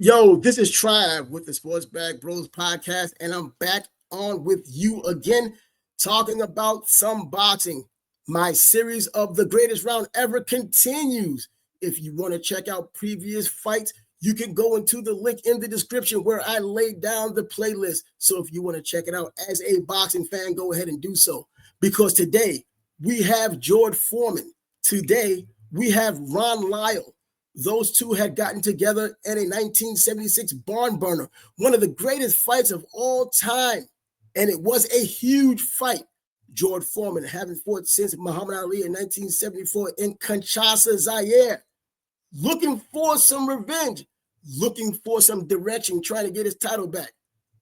Yo, this is Trav with the Sports Bag Bros podcast, and I'm back on with you again, talking about some boxing. My series of the greatest round ever continues. If you want to check out previous fights, you can go into the link in the description where I laid down the playlist. So if you want to check it out as a boxing fan, go ahead and do so. Because today we have George Foreman. Today we have Ron Lyle. Those two had gotten together in a 1976 barn burner, one of the greatest fights of all time. And it was a huge fight. George Foreman, having fought since Muhammad Ali in 1974 in Kinshasa, Zaire, looking for some revenge, looking for some direction, trying to get his title back.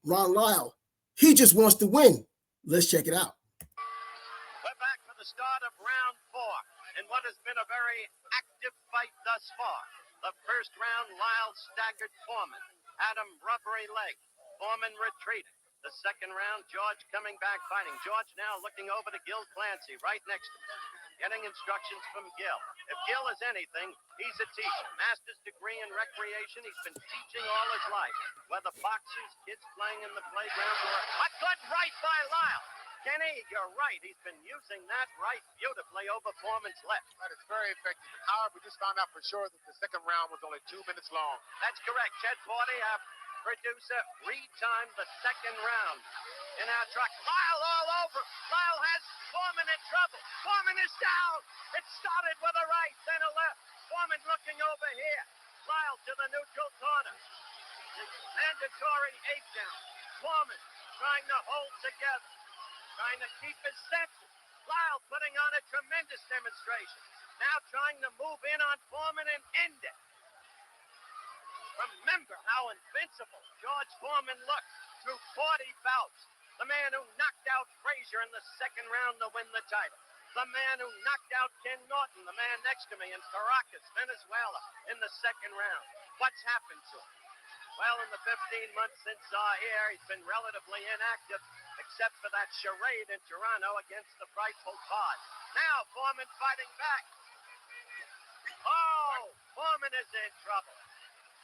Ron Lyle, he just wants to win. Let's check it out. We're back for the start of round 4 in what has been a very active fight thus far. The first round, Lyle staggered Foreman, had him rubbery leg. Foreman retreated. The second round, George coming back fighting. George now looking over to Gil Clancy right next to him, getting instructions from Gil. If Gil is anything, he's a teacher. Master's degree in recreation. He's been teaching all his life. Whether boxers, kids playing in the playground, or a good right by Lyle. Kenny, you're right. He's been using that right beautifully over Foreman's left. That is very effective. However, we just found out for sure that the second round was only 2 minutes long. That's correct. Chet Forty, our producer, retimed the second round in our truck. Lyle all over. Lyle has Foreman in trouble. Foreman is down. It started with a right, then a left. Foreman looking over here. Lyle to the neutral corner. Mandatory 8 down. Foreman trying to hold together, trying to keep his senses. Lyle putting on a tremendous demonstration. Now trying to move in on Foreman and end it. Remember how invincible George Foreman looked through 40 bouts. The man who knocked out Frazier in the second round to win the title. The man who knocked out Ken Norton, the man next to me in Caracas, Venezuela, in the second round. What's happened to him? Well, in the 15 months since Zaire, he's been relatively inactive, except for that charade in Toronto against the frightful Todd. Now Foreman fighting back. Oh, Foreman is in trouble.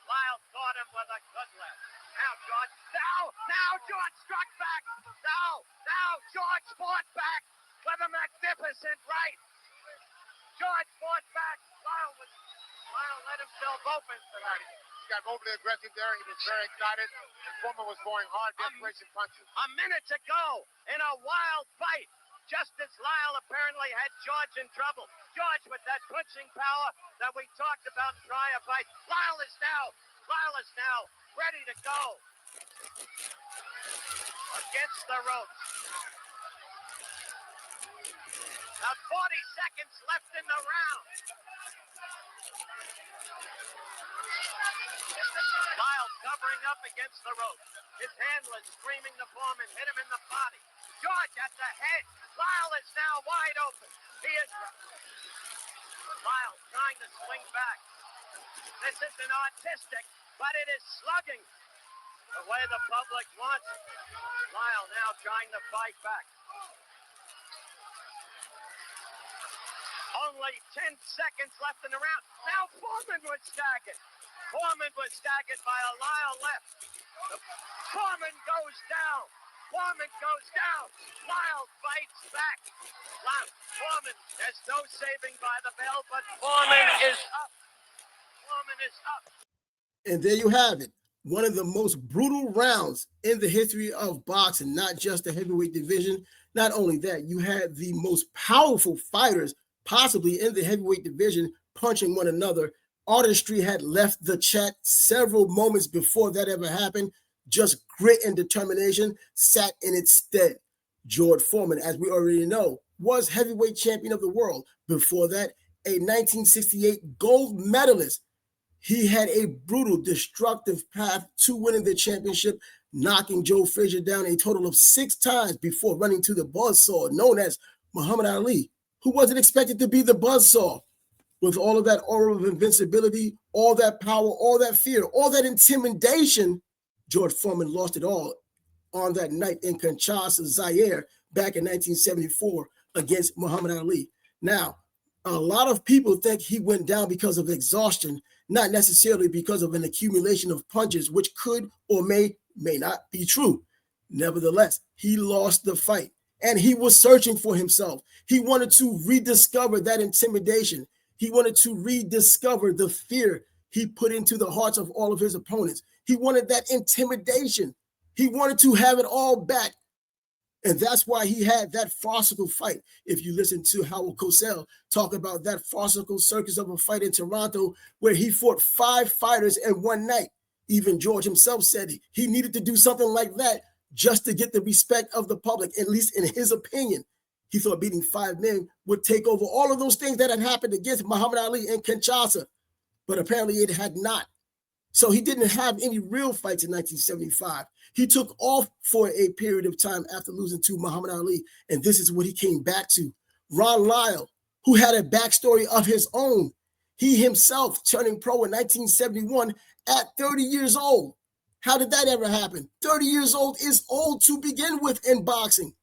Lyle caught him with a good left. Now George, now George struck back. Now George fought back with a magnificent right. George fought back. Lyle let himself open for that. He got overly aggressive there. He was very excited. And Foreman was throwing hard desperation punches. A minute to go in a wild fight. Just as Lyle apparently had George in trouble. George with that punching power that we talked about in prior fights. Lyle is now ready to go. Against the ropes. Now 40 seconds left in the round. Lyle covering up against the ropes. His handler screaming to Foreman, hit him in the body. George at the head. Lyle is now wide open. He is. Lyle trying to swing back. This isn't artistic, but it is slugging the way the public wants it. Lyle now trying to fight back. Only 10 seconds left in the round. Now Foreman was staggered. Foreman was staggered by a Lyle left. Foreman goes down. Lyle fights back. Foreman, there's no saving by the bell, but Foreman is up. And there you have it. One of the most brutal rounds in the history of boxing, not just the heavyweight division. Not only that, you had the most powerful fighters possibly in the heavyweight division punching one another. Artistry had left the chat several moments before that ever happened. Just grit and determination sat in its stead. George Foreman, as we already know, was heavyweight champion of the world. Before that, a 1968 gold medalist. He had a brutal, destructive path to winning the championship, knocking Joe Frazier down a total of 6 times before running to the buzzsaw known as Muhammad Ali, who wasn't expected to be the buzzsaw. With all of that aura of invincibility, all that power, all that fear, all that intimidation, George Foreman lost it all on that night in Kinshasa, Zaire, back in 1974 against Muhammad Ali. Now, A lot of people think he went down because of exhaustion, not necessarily because of an accumulation of punches, which could or may not be true. Nevertheless, he lost the fight, and he was searching for himself. He wanted to rediscover that intimidation. He wanted to rediscover the fear he put into the hearts of all of his opponents. He wanted that intimidation. He wanted to have it all back. And that's why he had that farcical fight. If you listen to Howard Cosell talk about that farcical circus of a fight in Toronto, where he fought 5 fighters in one night. Even George himself said he needed to do something like that just to get the respect of the public, at least in his opinion. He thought beating 5 men would take over all of those things that had happened against Muhammad Ali in Kinshasa. But apparently it had not. So he didn't have any real fights in 1975. He took off for a period of time after losing to Muhammad Ali, and this is what he came back to. Ron Lyle, who had a backstory of his own. He himself turning pro in 1971 at 30 years old. How did that ever happen? 30 years old is old to begin with in boxing.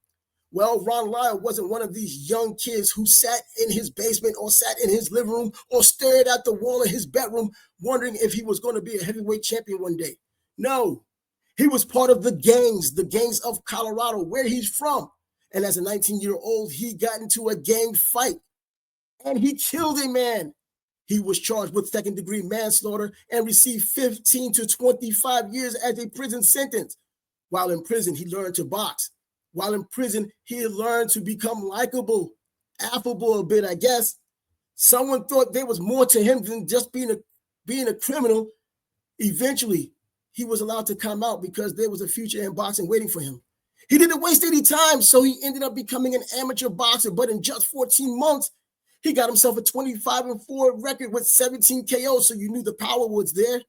Well, Ron Lyle wasn't one of these young kids who sat in his basement or sat in his living room or stared at the wall of his bedroom wondering if he was going to be a heavyweight champion one day. No, he was part of the gangs of Colorado, where he's from. And as a 19-year-old, he got into a gang fight and he killed a man. He was charged with second-degree manslaughter and received 15 to 25 years as a prison sentence. While in prison, he learned to box. While in prison, he learned to become likable, affable a bit, I guess. Someone thought there was more to him than just being a criminal. Eventually, he was allowed to come out because there was a future in boxing waiting for him. He didn't waste any time, so he ended up becoming an amateur boxer. But in just 14 months, he got himself a 25-4 record with 17 KOs, so you knew the power was there.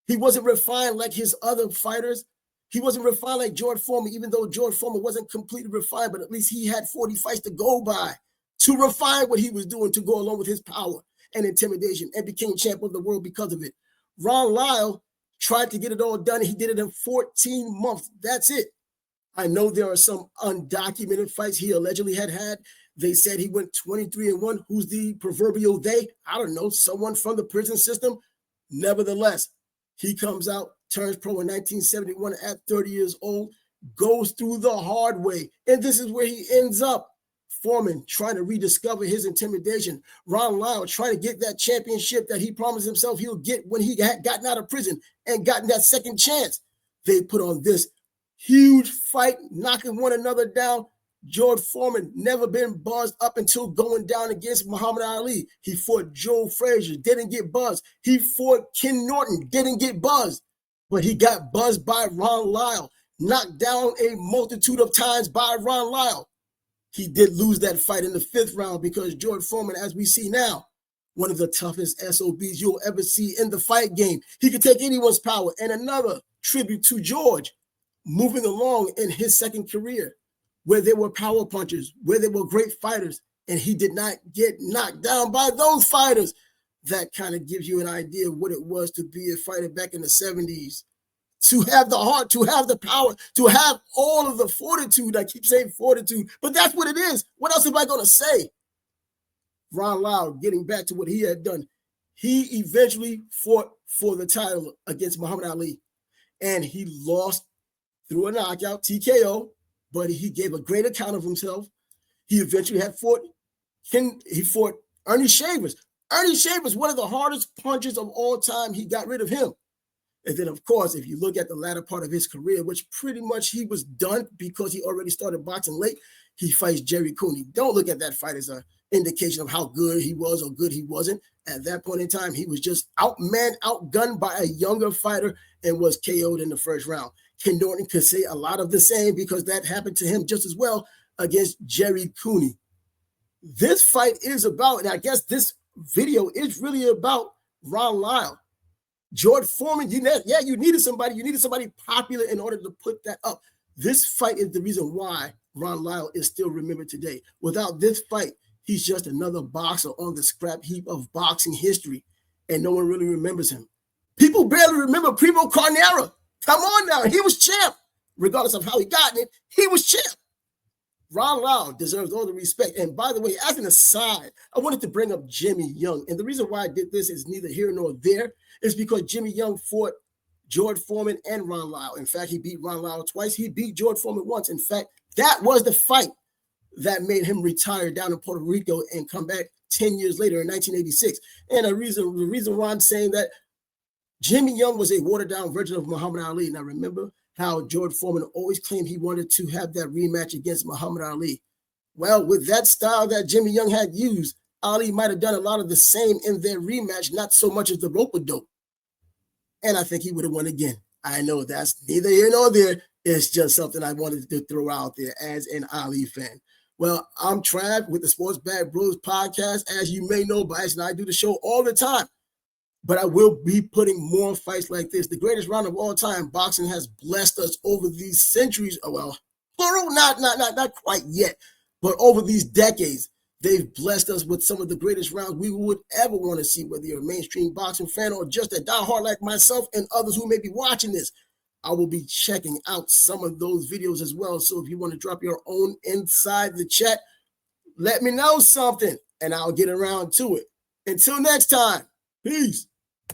He wasn't refined like his other fighters. He wasn't refined like George Foreman, even though George Foreman wasn't completely refined, but at least he had 40 fights to go by to refine what he was doing to go along with his power and intimidation, and became champ of the world because of it. Ron Lyle tried to get it all done. He did it in 14 months. That's it. I know there are some undocumented fights he allegedly had. They said he went 23-1. Who's the proverbial they? I don't know, someone from the prison system. Nevertheless, he comes out, turns pro in 1971 at 30 years old, goes through the hard way. And this is where he ends up. Foreman trying to rediscover his intimidation. Ron Lyle trying to get that championship that he promised himself he'll get when he had gotten out of prison and gotten that second chance. They put on this huge fight, knocking one another down. George Foreman never been buzzed up until going down against Muhammad Ali. He fought Joe Frazier, didn't get buzzed. He fought Ken Norton, didn't get buzzed. But he got buzzed by Ron Lyle, knocked down a multitude of times by Ron Lyle. He did lose that fight in the 5th round because George Foreman, as we see now, one of the toughest SOBs you'll ever see in the fight game. He could take anyone's power. And another tribute to George, moving along in his second career, where there were power punchers, where there were great fighters, and he did not get knocked down by those fighters. That kind of gives you an idea of what it was to be a fighter back in the 70s. To have the heart, to have the power, to have all of the fortitude. I keep saying fortitude, but that's what it is. What else am I going to say? Ron Lyle, getting back to what he had done, he eventually fought for the title against Muhammad Ali, and he lost through a knockout, TKO, but he gave a great account of himself. He eventually fought Ernie Shavers. Ernie Shavers, one of the hardest punchers of all time. He got rid of him. And then, of course, if you look at the latter part of his career, which pretty much he was done because he already started boxing late, he fights Jerry Cooney. Don't look at that fight as an indication of how good he was or good he wasn't. At that point in time, he was just outgunned by a younger fighter and was KO'd in the 1st round. Ken Norton could say a lot of the same because that happened to him just as well against Jerry Cooney. This fight is about, and I guess this video is really about Ron Lyle. George Foreman, you needed somebody popular in order to put that up. This fight is the reason why Ron Lyle is still remembered today. Without this fight, he's just another boxer on the scrap heap of boxing history, and no one really remembers him. People barely remember Primo Carnera. Come on now, he was champ. Regardless of how he got it, he was champ. Ron Lyle deserves all the respect. And by the way, as an aside, I wanted to bring up Jimmy Young. And the reason why I did this is neither here nor there, is because Jimmy Young fought George Foreman and Ron Lyle. In fact, he beat Ron Lyle twice. He beat George Foreman once. In fact, that was the fight that made him retire down in Puerto Rico and come back 10 years later in 1986. And the reason why I'm saying that, Jimmy Young was a watered-down version of Muhammad Ali. Now, remember how George Foreman always claimed he wanted to have that rematch against Muhammad Ali. Well, with that style that Jimmy Young had used, Ali might have done a lot of the same in their rematch, not so much as the rope-a-dope. And I think he would have won again. I know that's neither here nor there. It's just something I wanted to throw out there as an Ali fan. Well, I'm Trav with the Sports Bag Bros podcast. As you may know, Bias and I do the show all the time. But I will be putting more fights like this. The greatest round of all time, boxing has blessed us over these centuries. Well, plural, not quite yet, but over these decades, they've blessed us with some of the greatest rounds we would ever want to see, whether you're a mainstream boxing fan or just a diehard like myself and others who may be watching this. I will be checking out some of those videos as well. So if you want to drop your own inside the chat, let me know something and I'll get around to it. Until next time, peace.